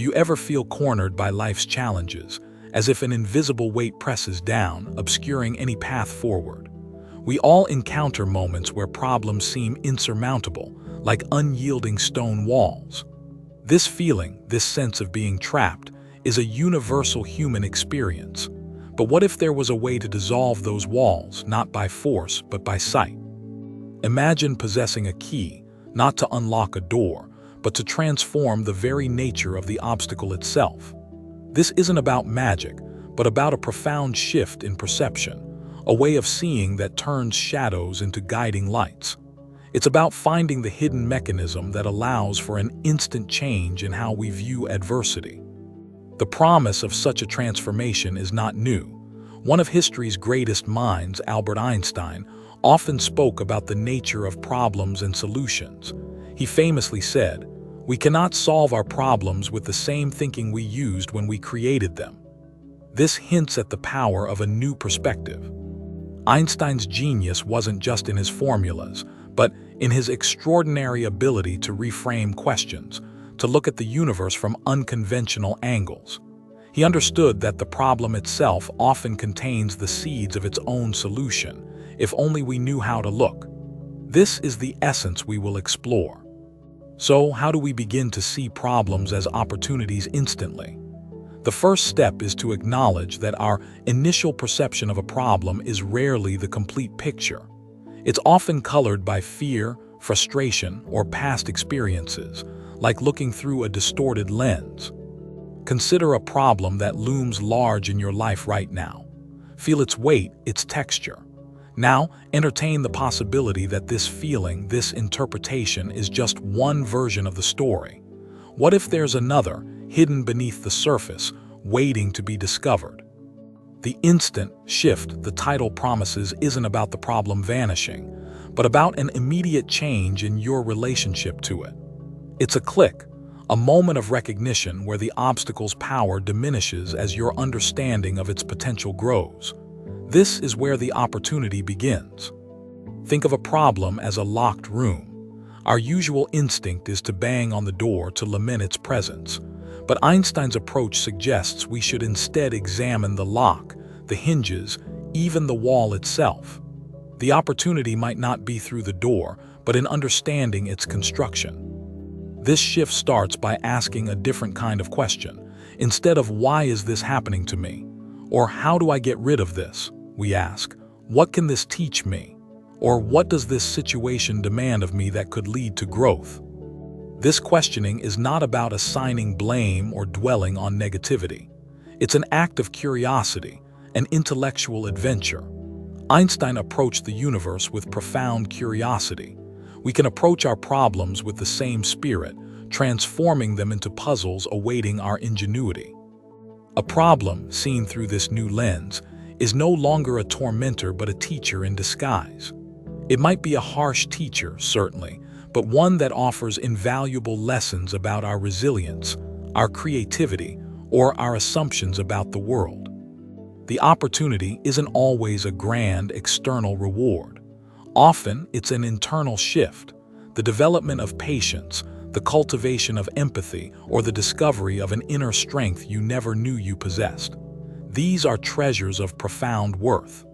you ever feel cornered by life's challenges, as if an invisible weight presses down, obscuring any path forward? We all encounter moments where problems seem insurmountable, like unyielding stone walls. This feeling, this sense of being trapped, is a universal human experience. But what if there was a way to dissolve those walls, not by force, but by sight? Imagine possessing a key, not to unlock a door, but to transform the very nature of the obstacle itself. This isn't about magic, but about a profound shift in perception, a way of seeing that turns shadows into guiding lights. It's about finding the hidden mechanism that allows for an instant change in how we view adversity. The promise of such a transformation is not new. One of history's greatest minds, Albert Einstein, often spoke about the nature of problems and solutions. He famously said, "We cannot solve our problems with the same thinking we used when we created them." This hints at the power of a new perspective. Einstein's genius wasn't just in his formulas, but in his extraordinary ability to reframe questions, to look at the universe from unconventional angles. He understood that the problem itself often contains the seeds of its own solution, if only we knew how to look. This is the essence we will explore. So, how do we begin to see problems as opportunities instantly? The first step is to acknowledge that our initial perception of a problem is rarely the complete picture. It's often colored by fear, frustration, or past experiences, like looking through a distorted lens. Consider a problem that looms large in your life right now. Feel its weight, its texture. Now, entertain the possibility that this feeling, this interpretation, is just one version of the story. What if there's another, hidden beneath the surface, waiting to be discovered? The instant shift the title promises isn't about the problem vanishing, but about an immediate change in your relationship to it. It's a click, a moment of recognition where the obstacle's power diminishes as your understanding of its potential grows. This is where the opportunity begins. Think of a problem as a locked room. Our usual instinct is to bang on the door to lament its presence. But Einstein's approach suggests we should instead examine the lock, the hinges, even the wall itself. The opportunity might not be through the door, but in understanding its construction. This shift starts by asking a different kind of question. Instead of "Why is this happening to me?" or "How do I get rid of this?" we ask, "What can this teach me?" or "What does this situation demand of me that could lead to growth?" This questioning is not about assigning blame or dwelling on negativity. It's an act of curiosity, an intellectual adventure. Einstein approached the universe with profound curiosity. We can approach our problems with the same spirit, transforming them into puzzles awaiting our ingenuity. A problem, seen through this new lens, is no longer a tormentor but a teacher in disguise. It might be a harsh teacher, certainly, but one that offers invaluable lessons about our resilience, our creativity, or our assumptions about the world. The opportunity isn't always a grand external reward. Often, it's an internal shift, the development of patience, the cultivation of empathy, or the discovery of an inner strength you never knew you possessed. These are treasures of profound worth.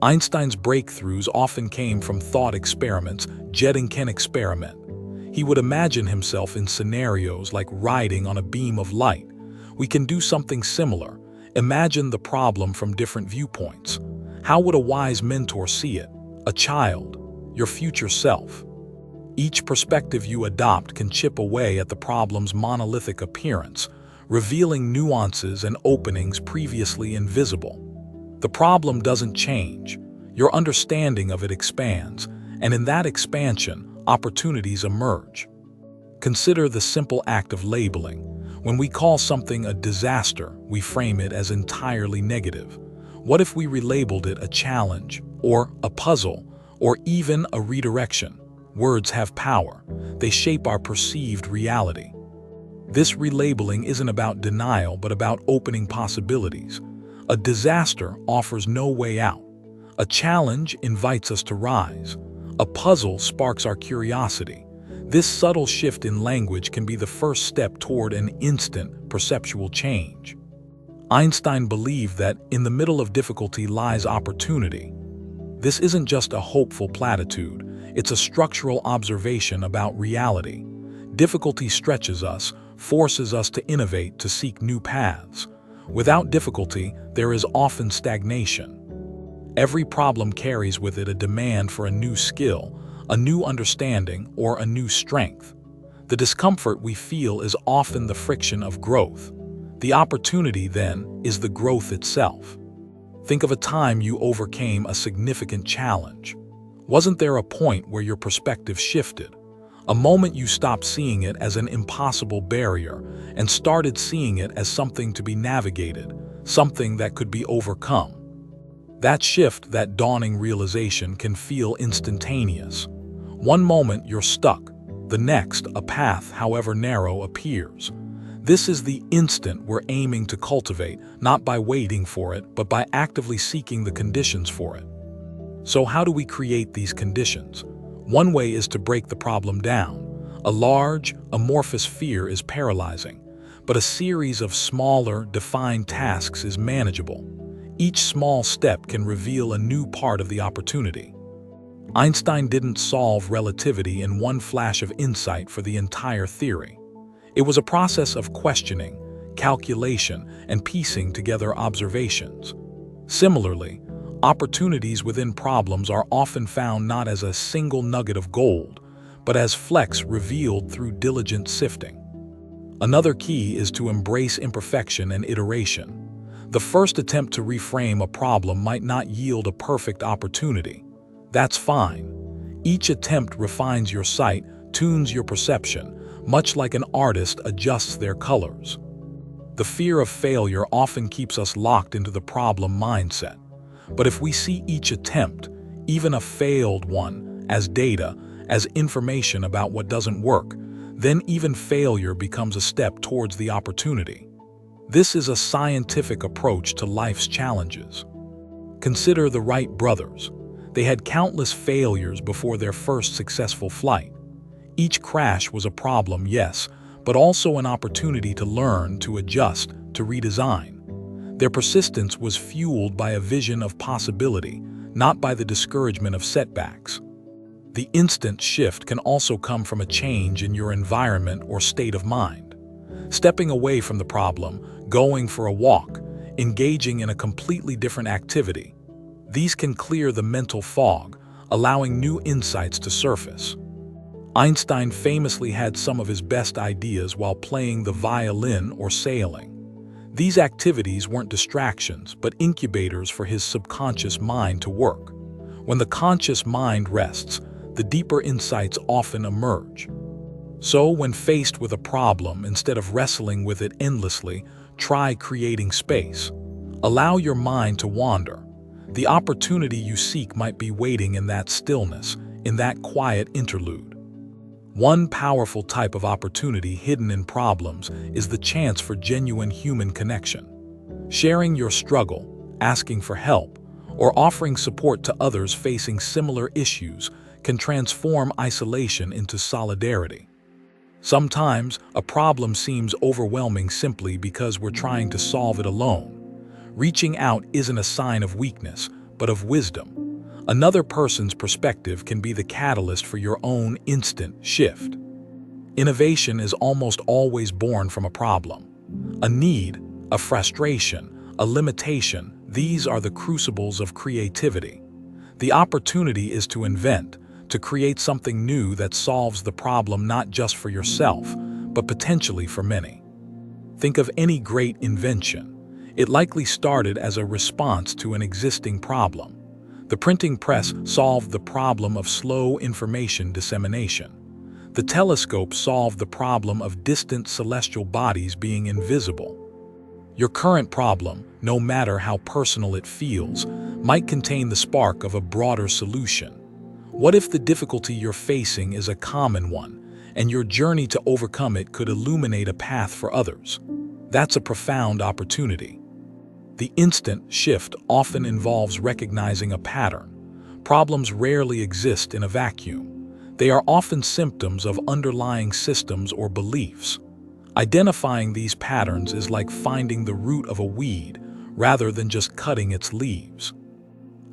Einstein's breakthroughs often came from thought experiments. Can experiment. He would imagine himself in scenarios like riding on a beam of light. We can do something similar. Imagine the problem from different viewpoints. How would a wise mentor see it? A child, your future self. Each perspective you adopt can chip away at the problem's monolithic appearance, revealing nuances and openings previously invisible. The problem doesn't change. Your understanding of it expands, and in that expansion, opportunities emerge. Consider the simple act of labeling. When we call something a disaster, we frame it as entirely negative. What if we relabeled it a challenge, or a puzzle, or even a redirection? Words have power. They shape our perceived reality. This relabeling isn't about denial, but about opening possibilities. A disaster offers no way out. A challenge invites us to rise. A puzzle sparks our curiosity. This subtle shift in language can be the first step toward an instant, perceptual change. Einstein believed that in the middle of difficulty lies opportunity. This isn't just a hopeful platitude, it's a structural observation about reality. Difficulty stretches us, forces us to innovate, to seek new paths. Without difficulty, there is often stagnation. Every problem carries with it a demand for a new skill, a new understanding, or a new strength. The discomfort we feel is often the friction of growth. The opportunity, then, is the growth itself. Think of a time you overcame a significant challenge. Wasn't there a point where your perspective shifted? A moment you stopped seeing it as an impossible barrier and started seeing it as something to be navigated, something that could be overcome. That shift, that dawning realization, can feel instantaneous. One moment you're stuck, the next a path, however narrow, appears. This is the instant we're aiming to cultivate, not by waiting for it, but by actively seeking the conditions for it. So how do we create these conditions? One way is to break the problem down. A large, amorphous fear is paralyzing, but a series of smaller, defined tasks is manageable. Each small step can reveal a new part of the opportunity. Einstein didn't solve relativity in one flash of insight for the entire theory. It was a process of questioning, calculation, and piecing together observations. Similarly, opportunities within problems are often found not as a single nugget of gold, but as flecks revealed through diligent sifting. Another key is to embrace imperfection and iteration. The first attempt to reframe a problem might not yield a perfect opportunity. That's fine. Each attempt refines your sight, tunes your perception, much like an artist adjusts their colors. The fear of failure often keeps us locked into the problem mindset. But if we see each attempt, even a failed one, as data, as information about what doesn't work, then even failure becomes a step towards the opportunity. This is a scientific approach to life's challenges. Consider the Wright brothers. They had countless failures before their first successful flight. Each crash was a problem, yes, but also an opportunity to learn, to adjust, to redesign. Their persistence was fueled by a vision of possibility, not by the discouragement of setbacks. The instant shift can also come from a change in your environment or state of mind. Stepping away from the problem, going for a walk, engaging in a completely different activity. These can clear the mental fog, allowing new insights to surface. Einstein famously had some of his best ideas while playing the violin or sailing. These activities weren't distractions, but incubators for his subconscious mind to work. When the conscious mind rests, the deeper insights often emerge. So, when faced with a problem, instead of wrestling with it endlessly, try creating space. Allow your mind to wander. The opportunity you seek might be waiting in that stillness, in that quiet interlude. One powerful type of opportunity hidden in problems is the chance for genuine human connection. Sharing your struggle, asking for help, or offering support to others facing similar issues can transform isolation into solidarity. Sometimes, a problem seems overwhelming simply because we're trying to solve it alone. Reaching out isn't a sign of weakness, but of wisdom. Another person's perspective can be the catalyst for your own instant shift. Innovation is almost always born from a problem. A need, a frustration, a limitation, these are the crucibles of creativity. The opportunity is to invent, to create something new that solves the problem not just for yourself, but potentially for many. Think of any great invention. It likely started as a response to an existing problem. The printing press solved the problem of slow information dissemination. The telescope solved the problem of distant celestial bodies being invisible. Your current problem, no matter how personal it feels, might contain the spark of a broader solution. What if the difficulty you're facing is a common one, and your journey to overcome it could illuminate a path for others? That's a profound opportunity. The instant shift often involves recognizing a pattern. Problems rarely exist in a vacuum. They are often symptoms of underlying systems or beliefs. Identifying these patterns is like finding the root of a weed rather than just cutting its leaves.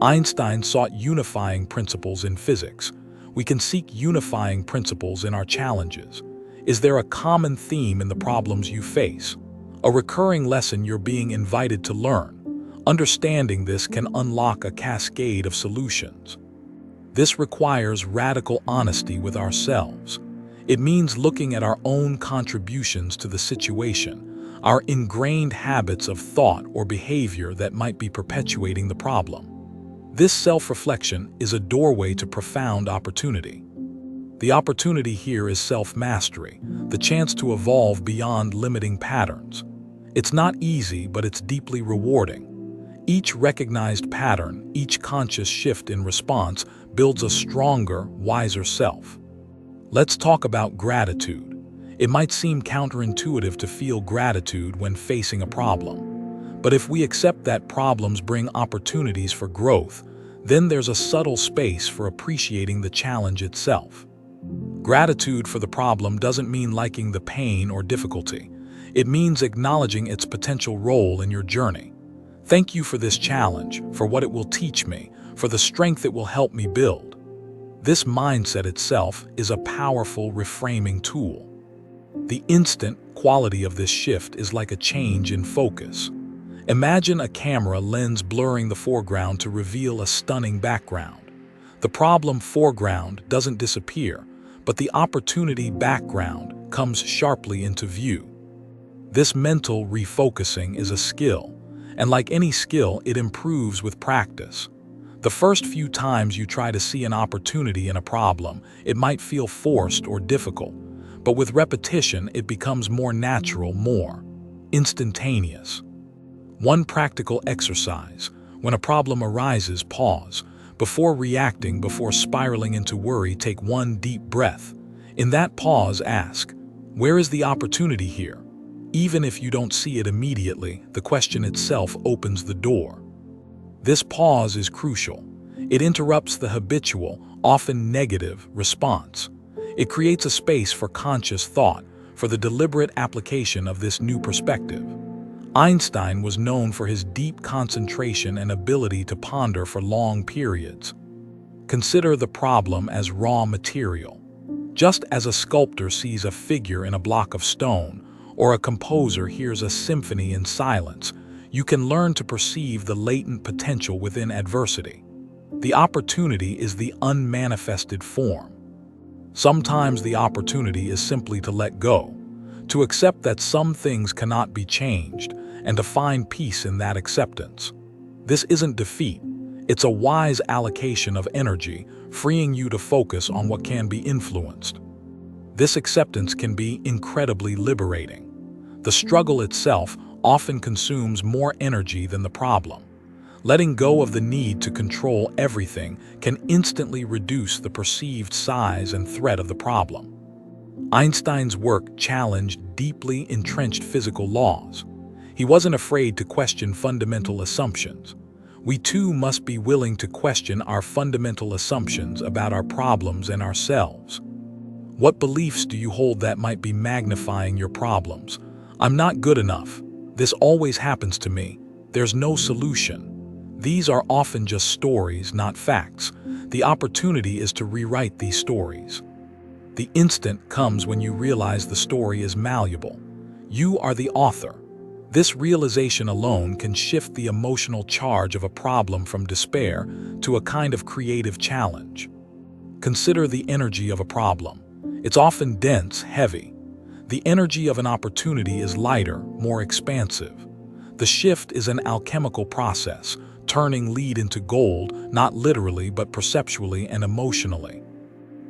Einstein sought unifying principles in physics. We can seek unifying principles in our challenges. Is there a common theme in the problems you face? A recurring lesson you're being invited to learn? Understanding this can unlock a cascade of solutions. This requires radical honesty with ourselves. It means looking at our own contributions to the situation, our ingrained habits of thought or behavior that might be perpetuating the problem. This self-reflection is a doorway to profound opportunity. The opportunity here is self-mastery, the chance to evolve beyond limiting patterns. It's not easy, but it's deeply rewarding. Each recognized pattern, each conscious shift in response, builds a stronger, wiser self. Let's talk about gratitude. It might seem counterintuitive to feel gratitude when facing a problem. But if we accept that problems bring opportunities for growth, then there's a subtle space for appreciating the challenge itself. Gratitude for the problem doesn't mean liking the pain or difficulty. It means acknowledging its potential role in your journey. Thank you for this challenge, for what it will teach me, for the strength it will help me build. This mindset itself is a powerful reframing tool. The instant quality of this shift is like a change in focus. Imagine a camera lens blurring the foreground to reveal a stunning background. The problem foreground doesn't disappear, but the opportunity background comes sharply into view. This mental refocusing is a skill, and like any skill, it improves with practice. The first few times you try to see an opportunity in a problem, it might feel forced or difficult, but with repetition, it becomes more natural, more instantaneous. One practical exercise: when a problem arises, pause. Before reacting, before spiraling into worry, take one deep breath. In that pause, ask, where is the opportunity here? Even if you don't see it immediately, the question itself opens the door. This pause is crucial. It interrupts the habitual, often negative, response. It creates a space for conscious thought, for the deliberate application of this new perspective. Einstein was known for his deep concentration and ability to ponder for long periods. Consider the problem as raw material. Just as a sculptor sees a figure in a block of stone, or a composer hears a symphony in silence, you can learn to perceive the latent potential within adversity. The opportunity is the unmanifested form. Sometimes the opportunity is simply to let go, to accept that some things cannot be changed, and to find peace in that acceptance. This isn't defeat. It's a wise allocation of energy, freeing you to focus on what can be influenced. This acceptance can be incredibly liberating. The struggle itself often consumes more energy than the problem. Letting go of the need to control everything can instantly reduce the perceived size and threat of the problem. Einstein's work challenged deeply entrenched physical laws. He wasn't afraid to question fundamental assumptions. We too must be willing to question our fundamental assumptions about our problems and ourselves. What beliefs do you hold that might be magnifying your problems? I'm not good enough. This always happens to me. There's no solution. These are often just stories, not facts. The opportunity is to rewrite these stories. The instant comes when you realize the story is malleable. You are the author. This realization alone can shift the emotional charge of a problem from despair to a kind of creative challenge. Consider the energy of a problem. It's often dense, heavy. The energy of an opportunity is lighter, more expansive. The shift is an alchemical process, turning lead into gold, not literally but perceptually and emotionally.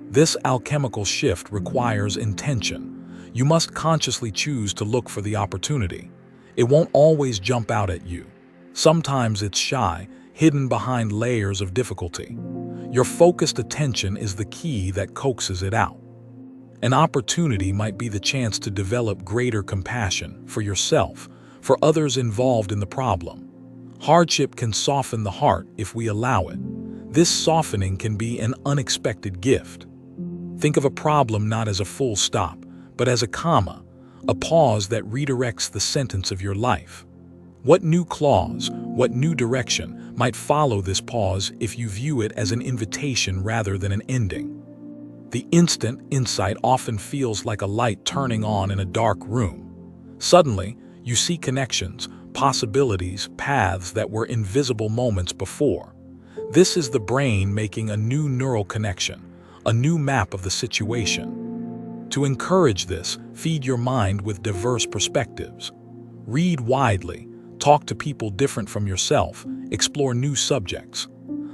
This alchemical shift requires intention. You must consciously choose to look for the opportunity. It won't always jump out at you. Sometimes it's shy, hidden behind layers of difficulty. Your focused attention is the key that coaxes it out. An opportunity might be the chance to develop greater compassion for yourself, for others involved in the problem. Hardship can soften the heart if we allow it. This softening can be an unexpected gift. Think of a problem not as a full stop, but as a comma, a pause that redirects the sentence of your life. What new clause, what new direction might follow this pause if you view it as an invitation rather than an ending? The instant insight often feels like a light turning on in a dark room. Suddenly, you see connections, possibilities, paths that were invisible moments before. This is the brain making a new neural connection, a new map of the situation. To encourage this, feed your mind with diverse perspectives. Read widely, talk to people different from yourself, explore new subjects.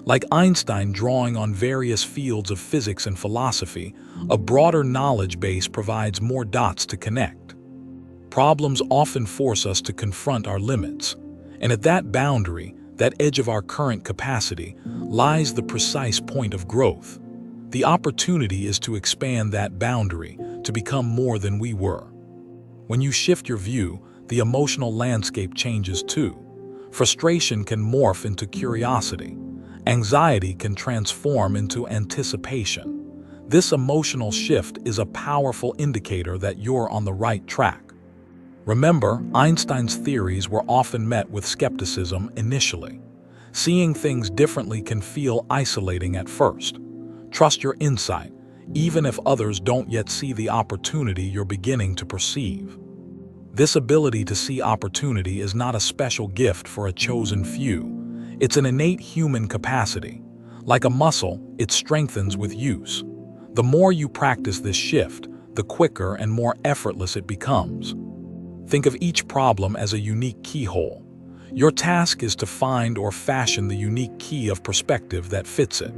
Like Einstein drawing on various fields of physics and philosophy, a broader knowledge base provides more dots to connect. Problems often force us to confront our limits, and at that boundary, that edge of our current capacity, lies the precise point of growth. The opportunity is to expand that boundary, to become more than we were. When you shift your view, the emotional landscape changes too. Frustration can morph into curiosity. Anxiety can transform into anticipation. This emotional shift is a powerful indicator that you're on the right track. Remember, Einstein's theories were often met with skepticism initially. Seeing things differently can feel isolating at first. Trust your insight, even if others don't yet see the opportunity you're beginning to perceive. This ability to see opportunity is not a special gift for a chosen few. It's an innate human capacity. Like a muscle, it strengthens with use. The more you practice this shift, the quicker and more effortless it becomes. Think of each problem as a unique keyhole. Your task is to find or fashion the unique key of perspective that fits it.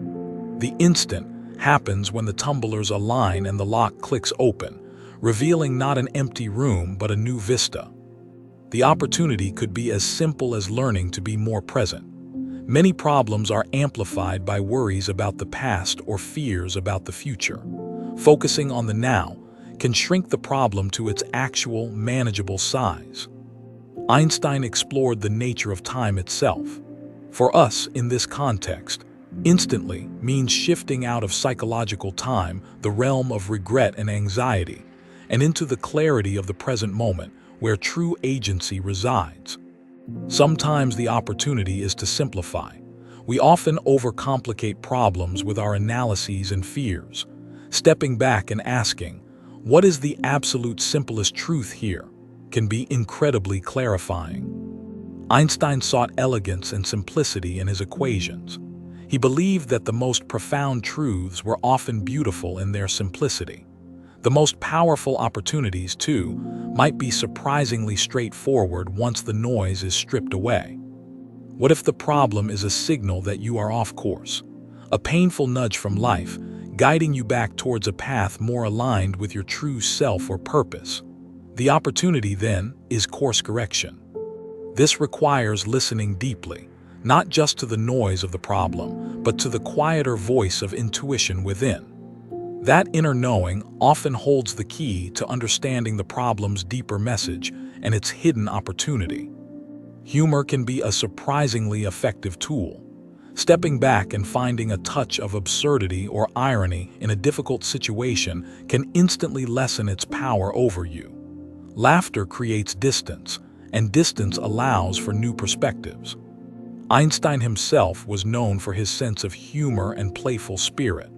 The instant happens when the tumblers align and the lock clicks open, revealing not an empty room but a new vista. The opportunity could be as simple as learning to be more present. Many problems are amplified by worries about the past or fears about the future. Focusing on the now can shrink the problem to its actual, manageable size. Einstein explored the nature of time itself. For us, in this context, instantly means shifting out of psychological time, the realm of regret and anxiety, and into the clarity of the present moment, where true agency resides. Sometimes the opportunity is to simplify. We often overcomplicate problems with our analyses and fears. Stepping back and asking, what is the absolute simplest truth here, can be incredibly clarifying. Einstein sought elegance and simplicity in his equations. He believed that the most profound truths were often beautiful in their simplicity. The most powerful opportunities, too, might be surprisingly straightforward once the noise is stripped away. What if the problem is a signal that you are off course? A painful nudge from life, guiding you back towards a path more aligned with your true self or purpose. The opportunity, then, is course correction. This requires listening deeply, not just to the noise of the problem, but to the quieter voice of intuition within. That inner knowing often holds the key to understanding the problem's deeper message and its hidden opportunity. Humor can be a surprisingly effective tool. Stepping back and finding a touch of absurdity or irony in a difficult situation can instantly lessen its power over you. Laughter creates distance, and distance allows for new perspectives. Einstein himself was known for his sense of humor and playful spirit.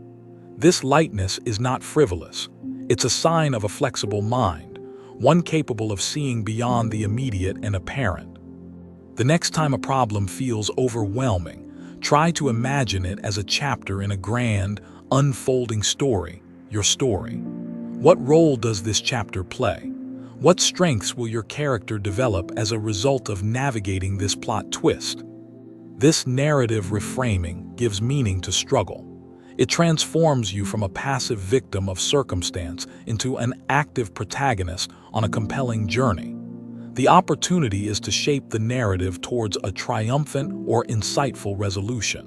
This lightness is not frivolous. It's a sign of a flexible mind, one capable of seeing beyond the immediate and apparent. The next time a problem feels overwhelming, try to imagine it as a chapter in a grand, unfolding story, your story. What role does this chapter play? What strengths will your character develop as a result of navigating this plot twist? This narrative reframing gives meaning to struggle. It transforms you from a passive victim of circumstance into an active protagonist on a compelling journey. The opportunity is to shape the narrative towards a triumphant or insightful resolution.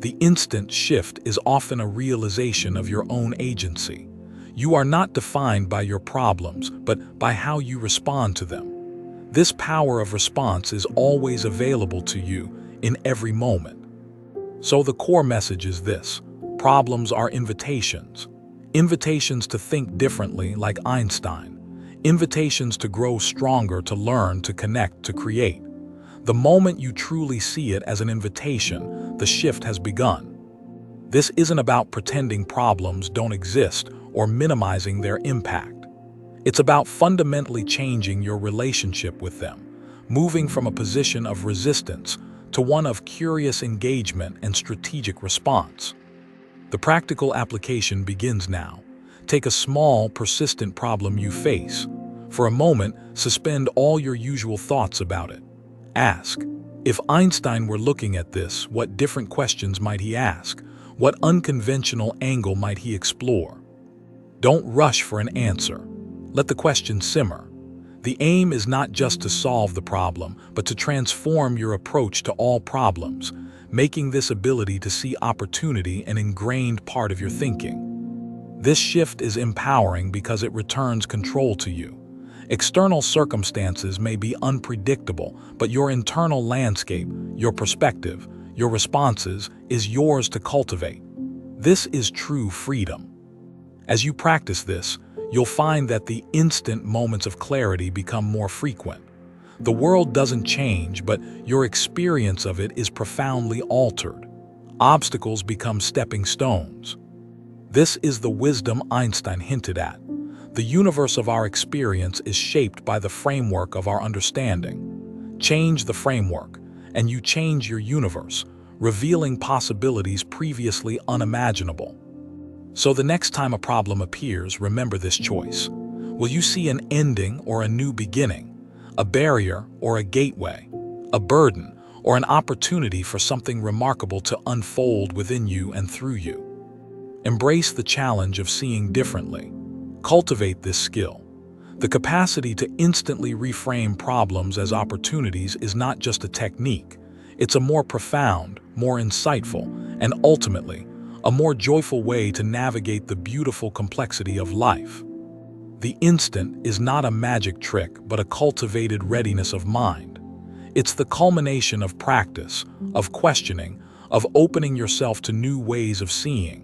The instant shift is often a realization of your own agency. You are not defined by your problems, but by how you respond to them. This power of response is always available to you in every moment. So the core message is this: problems are invitations. invitations to think differently like Einstein, invitations to grow stronger, to learn, to connect, to create. The moment you truly see it as an invitation, the shift has begun. This isn't about pretending problems don't exist or minimizing their impact. It's about fundamentally changing your relationship with them, moving from a position of resistance to one of curious engagement and strategic response. The practical application begins now. Take a small, persistent problem you face. For a moment, suspend all your usual thoughts about it. Ask, if Einstein were looking at this, what different questions might he ask? What unconventional angle might he explore? Don't rush for an answer. Let the question simmer. The aim is not just to solve the problem, but to transform your approach to all problems, making this ability to see opportunity an ingrained part of your thinking. This shift is empowering because it returns control to you. External circumstances may be unpredictable, but your internal landscape, your perspective, your responses is yours to cultivate. This is true freedom. As you practice this, you'll find that the instant moments of clarity become more frequent. The world doesn't change, but your experience of it is profoundly altered. Obstacles become stepping stones. This is the wisdom Einstein hinted at. The universe of our experience is shaped by the framework of our understanding. Change the framework, and you change your universe, revealing possibilities previously unimaginable. So the next time a problem appears, remember this choice. Will you see an ending or a new beginning? A barrier or a gateway? A burden or an opportunity for something remarkable to unfold within you and through you? Embrace the challenge of seeing differently. Cultivate this skill. The capacity to instantly reframe problems as opportunities is not just a technique. It's a more profound, more insightful, and ultimately, a more joyful way to navigate the beautiful complexity of life. The instant is not a magic trick, but a cultivated readiness of mind. It's the culmination of practice, of questioning, of opening yourself to new ways of seeing.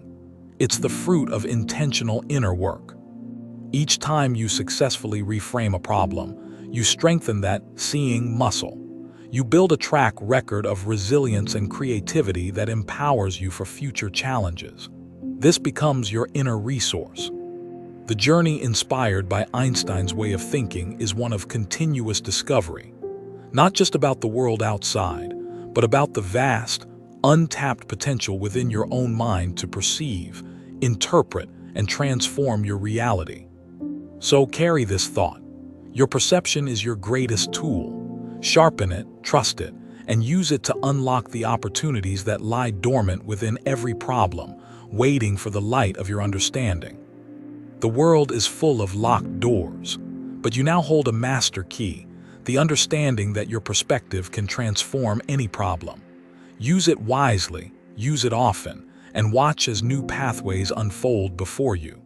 It's the fruit of intentional inner work. Each time you successfully reframe a problem, you strengthen that seeing muscle. You build a track record of resilience and creativity that empowers you for future challenges. This becomes your inner resource. The journey inspired by Einstein's way of thinking is one of continuous discovery, not just about the world outside, but about the vast, untapped potential within your own mind to perceive, interpret, and transform your reality. So carry this thought. Your perception is your greatest tool. Sharpen it, trust it, and use it to unlock the opportunities that lie dormant within every problem, waiting for the light of your understanding. The world is full of locked doors, but you now hold a master key, the understanding that your perspective can transform any problem. Use it wisely, use it often, and watch as new pathways unfold before you.